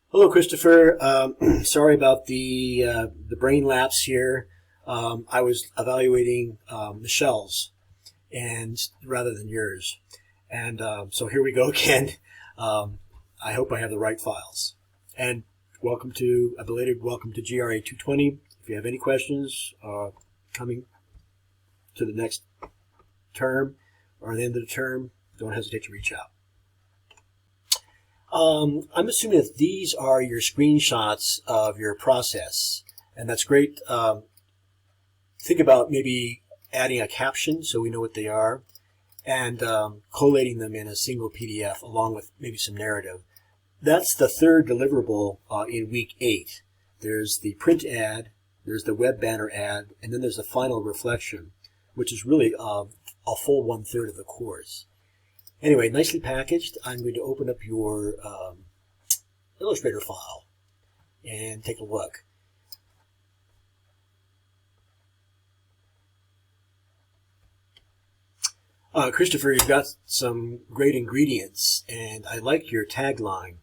Hello, Christopher. Sorry about the brain lapse here. I was evaluating Michelle's and rather than yours, and so here we go again. Um, I hope I have the right files. And welcome to a belated welcome to GRA 220. If you have any questions coming to the next term or the end of the term, don't hesitate to reach out. I'm assuming that these are your screenshots of your process, and that's great. Think about maybe adding a caption so we know what they are, and collating them in a single PDF along with maybe some narrative. That's the third deliverable in week 8. There's the print ad, there's the web banner ad, and then there's the final reflection, which is really a full 1/3 of the course. Anyway, nicely packaged. I'm going to open up your Illustrator file and take a look. Christopher, you've got some great ingredients, and I like your tagline.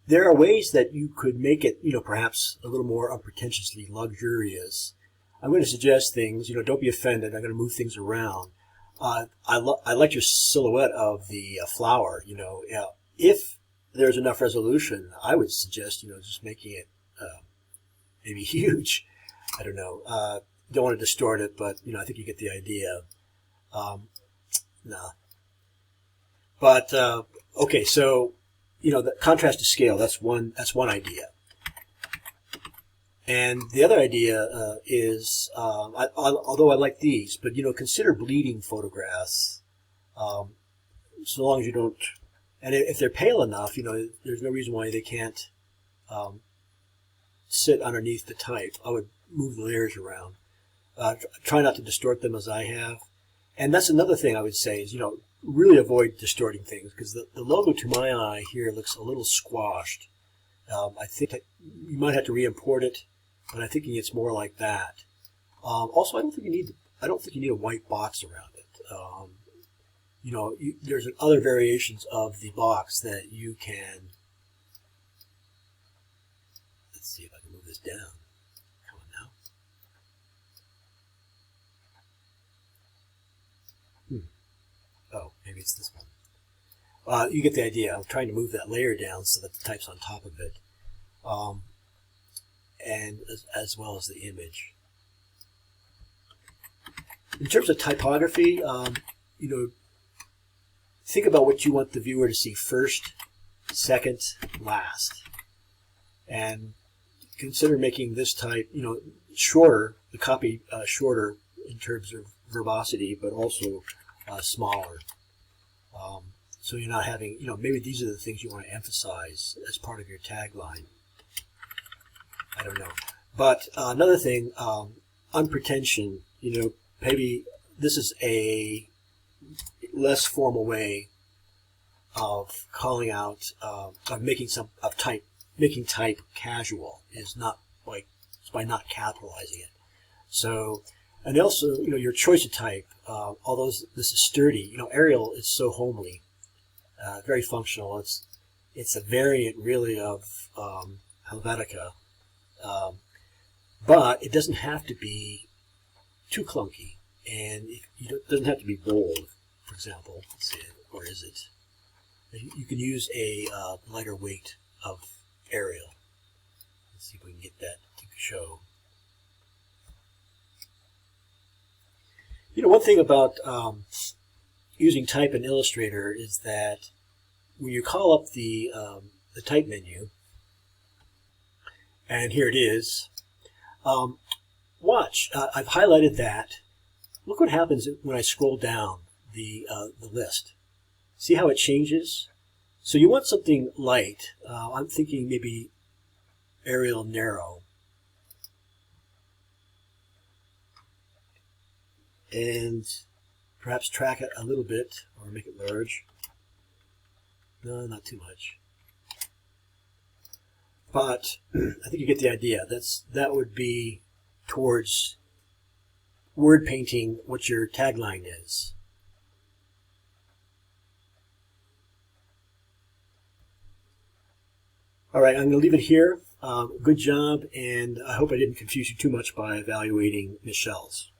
There are ways that you could make it, perhaps a little more unpretentiously luxurious. I'm going to suggest things, don't be offended. I'm going to move things around. I like your silhouette of the flower. If there's enough resolution, I would suggest, just making it maybe huge. I don't know. Don't want to distort it, but I think you get the idea. No. But okay, so the contrast to scale. That's one idea. And the other idea is, although I like these, but consider bleeding photographs. So long as you don't, and if they're pale enough, there's no reason why they can't sit underneath the type. I would move the layers around. Try not to distort them as I have. And that's another thing I would say is, really avoid distorting things, because the logo to my eye here looks a little squashed. I think that you might have to re-import it, but I'm thinking it's more like that. Also, I don't think you need a white box around it. There's other variations of the box that you can. Let's see if I can move this down. Come on now. Oh, maybe it's this one. You get the idea. I'm trying to move that layer down so that the type's on top of it. And as well as the image. In terms of typography, think about what you want the viewer to see first, second, last. And consider making this type, shorter, the copy shorter in terms of verbosity, but also smaller. So you're not having, maybe these are the things you want to emphasize as part of your tagline. I don't know. But another thing, unpretension, maybe this is a less formal way of calling out, of making making type casual is not by not capitalizing it. So, and also, your choice of type, although this is sturdy, Arial is so homely, very functional. It's a variant really of Helvetica. But it doesn't have to be too clunky, and it doesn't have to be bold, for example. Let's see, or is it? You can use a lighter weight of Arial. Let's see if we can get that to show. One thing about using type in Illustrator is that when you call up the type menu, and here it is. Watch. I've highlighted that. Look what happens when I scroll down the list. See how it changes? So you want something light. I'm thinking maybe Arial narrow. And perhaps track it a little bit or make it large. No, not too much. But I think you get the idea. That would be towards word painting what your tagline is. All right, I'm going to leave it here. Good job, and I hope I didn't confuse you too much by evaluating Michelle's.